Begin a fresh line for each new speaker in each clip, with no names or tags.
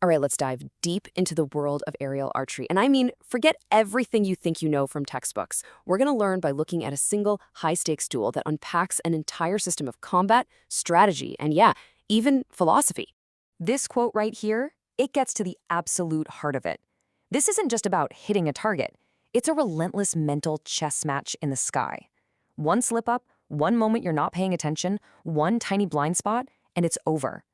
All right, let's dive deep into the world of aerial archery. And I mean, forget everything you think you know from textbooks. We're going to learn by looking at a single high stakes duel that unpacks an entire system of combat, strategy, and yeah, even philosophy. This quote right here, it gets to the absolute heart of it. This isn't just about hitting a target, it's a relentless mental chess match in the sky. One slip up, one moment you're not paying attention, one tiny blind spot, and it's over.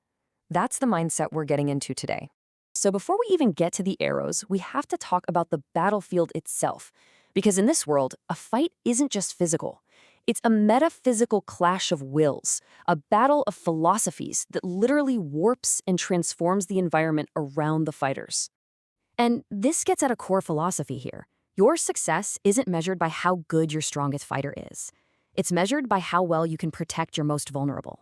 That's the mindset we're getting into today. So before we even get to the arrows, we have to talk about the battlefield itself. Because in this world, a fight isn't just physical. It's a metaphysical clash of wills, a battle of philosophies that literally warps and transforms the environment around the fighters. And this gets at a core philosophy here. Your success isn't measured by how good your strongest fighter is. It's measured by how well you can protect your most vulnerable.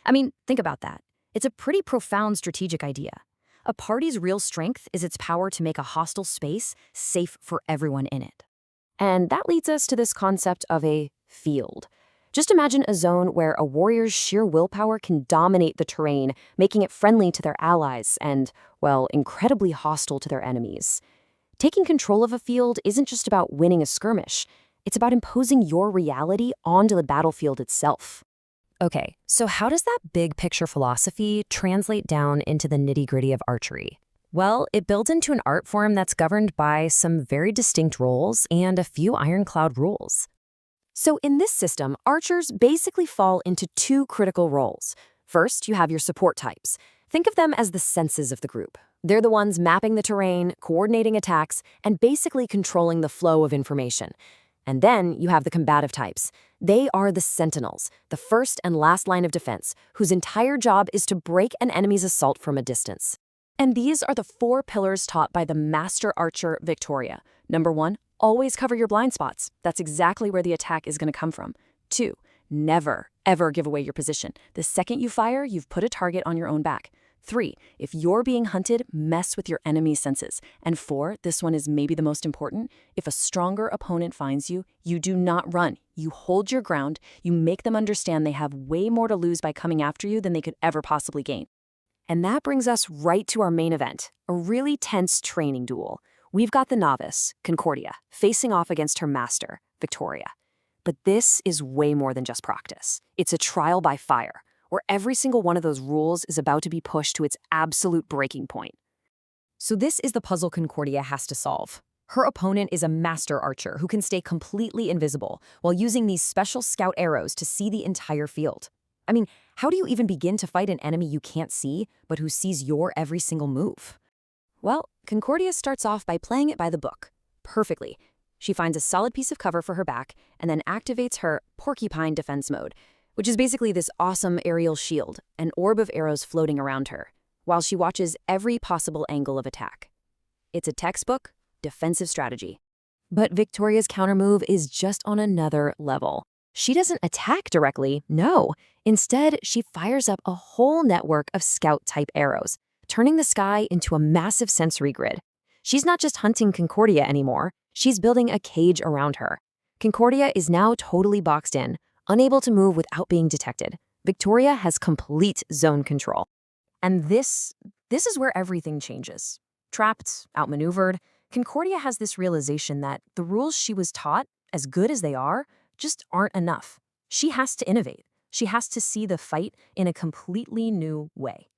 I mean, think about that. It's a pretty profound strategic idea. A party's real strength is its power to make a hostile space safe for everyone in it. And that leads us to this concept of a field. Just imagine a zone where a warrior's sheer willpower can dominate the terrain, making it friendly to their allies and, well, incredibly hostile to their enemies. Taking control of a field isn't just about winning a skirmish. It's about imposing your reality onto the battlefield itself. Okay, so how does that big picture philosophy translate down into the nitty-gritty of archery? Well, it builds into an art form that's governed by some very distinct roles and a few ironclad rules. So in this system, archers basically fall into two critical roles. First, you have your support types. Think of them as the senses of the group. They're the ones mapping the terrain, coordinating attacks, and basically controlling the flow of information. And then you have the combative types. They are the sentinels, the first and last line of defense, whose entire job is to break an enemy's assault from a distance. And these are the four pillars taught by the master archer Victoria. Number 1, always cover your blind spots. That's exactly where the attack is going to come from. 2, never, ever give away your position. The second you fire, you've put a target on your own back. 3, if you're being hunted, mess with your enemy's senses. And 4, this one is maybe the most important, if a stronger opponent finds you, you do not run. You hold your ground, you make them understand they have way more to lose by coming after you than they could ever possibly gain. And that brings us right to our main event, a really tense training duel. We've got the novice, Concordia, facing off against her master, Victoria. But this is way more than just practice. It's a trial by fire, where every single one of those rules is about to be pushed to its absolute breaking point. So this is the puzzle Concordia has to solve. Her opponent is a master archer who can stay completely invisible while using these special scout arrows to see the entire field. I mean, how do you even begin to fight an enemy you can't see, but who sees your every single move? Well, Concordia starts off by playing it by the book, perfectly. She finds a solid piece of cover for her back and then activates her porcupine defense mode, which is basically this awesome aerial shield, an orb of arrows floating around her, while she watches every possible angle of attack. It's a textbook defensive strategy. But Victoria's countermove is just on another level. She doesn't attack directly, no. Instead, she fires up a whole network of scout-type arrows, turning the sky into a massive sensory grid. She's not just hunting Concordia anymore, she's building a cage around her. Concordia is now totally boxed in, unable to move without being detected. Victoria has complete zone control. And this is where everything changes. Trapped, outmaneuvered, Concordia has this realization that the rules she was taught, as good as they are, just aren't enough. She has to innovate. She has to see the fight in a completely new way.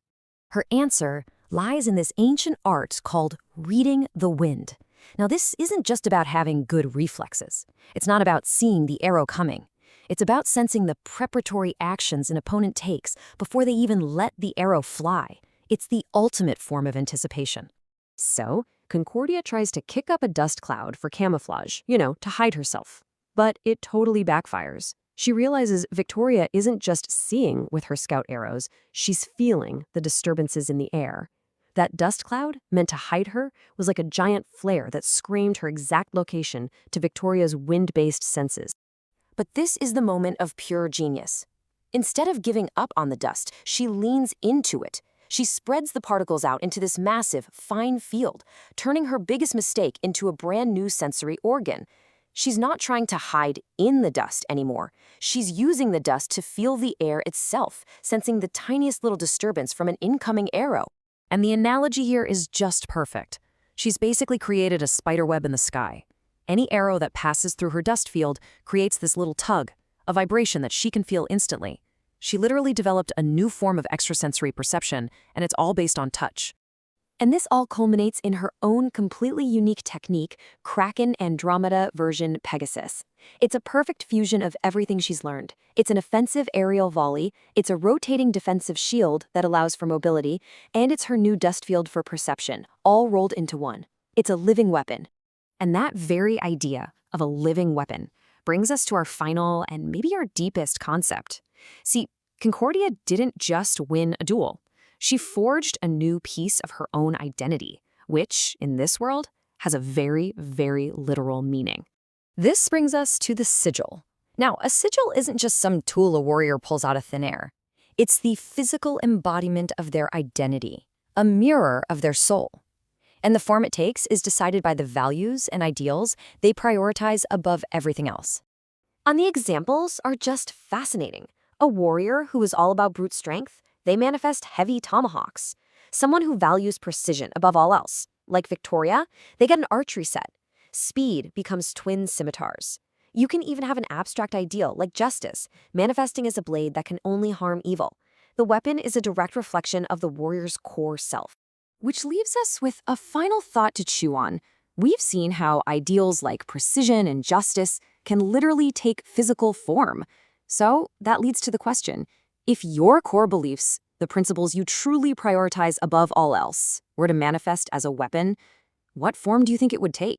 Her answer lies in this ancient art called reading the wind. Now, this isn't just about having good reflexes. It's not about seeing the arrow coming. It's about sensing the preparatory actions an opponent takes before they even let the arrow fly. It's the ultimate form of anticipation. So, Concordia tries to kick up a dust cloud for camouflage, to hide herself. But it totally backfires. She realizes Victoria isn't just seeing with her scout arrows, she's feeling the disturbances in the air. That dust cloud, meant to hide her, was like a giant flare that screamed her exact location to Victoria's wind-based senses. But this is the moment of pure genius. Instead of giving up on the dust, she leans into it. She spreads the particles out into this massive, fine field, turning her biggest mistake into a brand new sensory organ. She's not trying to hide in the dust anymore. She's using the dust to feel the air itself, sensing the tiniest little disturbance from an incoming arrow. And the analogy here is just perfect. She's basically created a spiderweb in the sky. Any arrow that passes through her dust field creates this little tug, a vibration that she can feel instantly. She literally developed a new form of extrasensory perception, and it's all based on touch. And this all culminates in her own completely unique technique, Kraken Andromeda version Pegasus. It's a perfect fusion of everything she's learned. It's an offensive aerial volley, it's a rotating defensive shield that allows for mobility, and it's her new dust field for perception, all rolled into one. It's a living weapon. And that very idea of a living weapon brings us to our final and maybe our deepest concept. See, Concordia didn't just win a duel. She forged a new piece of her own identity, which, in this world, has a very, very literal meaning. This brings us to the sigil. Now, a sigil isn't just some tool a warrior pulls out of thin air. It's the physical embodiment of their identity, a mirror of their soul. And the form it takes is decided by the values and ideals they prioritize above everything else. And the examples are just fascinating. A warrior who is all about brute strength, they manifest heavy tomahawks. Someone who values precision above all else, like Victoria, they get an archery set. Speed becomes twin scimitars. You can even have an abstract ideal, like justice, manifesting as a blade that can only harm evil. The weapon is a direct reflection of the warrior's core self. Which leaves us with a final thought to chew on. We've seen how ideals like precision and justice can literally take physical form. So that leads to the question, if your core beliefs, the principles you truly prioritize above all else, were to manifest as a weapon, what form do you think it would take?